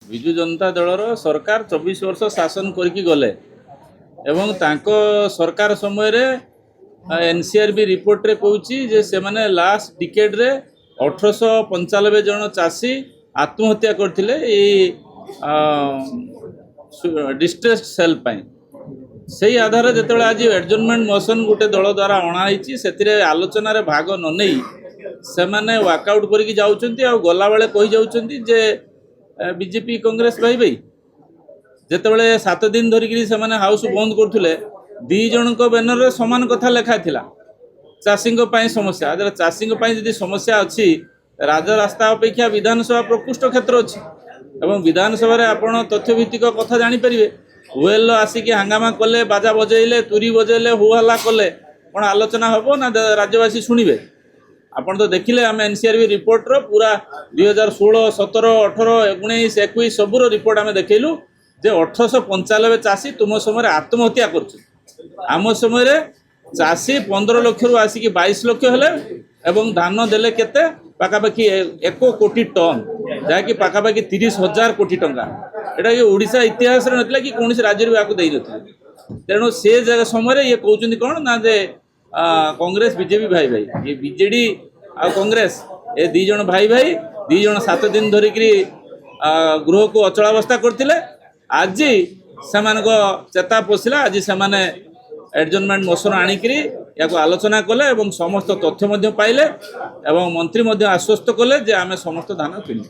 विजु जनता दलर सरकार 24 वर्ष शासन करके गले एवं तांको सरकार समय रे एनसीआरबी रिपोर्ट रे कहूची जे से माने लास्ट डिकेड रे 1895 जन चाषी आत्महत्या करथिले ए डिस्ट्रेस सेल पाई सही आधार जिते आज एडजमेंट मोशन गोटे दल द्वारा अणाई से आलोचन भाग न नहीं से मैंने वाकआउट करके जाऊँच गला बेले कही जाऊँच जे बीजेपी कांग्रेस भाई भाई जितेबाला 7 दिन धरिक से हाउस बंद करुले दी जन बैनर सामान कथा लेखा था चाषी समस्या चाषी जी समस्या अच्छी राजरास्ता अपेक्षा विधानसभा प्रकृष्ट क्षेत्र अच्छी एवं विधानसभा आपड़ तथ्यभित्तिक कथा जापर वेल आसिक हंगामा कले बाजा बजेले तुरी बजेले हुहल्ला कले कौन आलोचना हम ना राज्यवासी शुणे आपड़ तो देखिले आम एनसीआरबी रिपोर्ट रो पूरा 2016, 17, 18, 19, 21 सबूर रिपोर्ट आम देखलु जे 1895 चाषी तुम समय आत्महत्या करम समय चाषी 15 लाख रु आसिक 22 लाख हेले एवं धान देले केते पाखापाखि 1 कोटी टन जहाँकि पाखापाखि 30,000 कोटी टंका एटा कि ओडिशा इतिहास रे नथिला कि कौन राज्य भी देई नथिले तेणु से जगह समय ये कहउछन्ती कोन ना जे कांग्रेस बीजेपी भाई भाई ये बीजेडी आ कांग्रेस ए दी जन भाई भाई दी जन 7 दिन धरिक गृह को अचलावस्था करथिले आज से चेता पोषिला आज से एडजमेंट मोशन आनिकी या आलोचना कले एवं समस्त तथ्य पाइले एवं मंत्री आश्वस्त कले जे आमे समस्त धान किणु।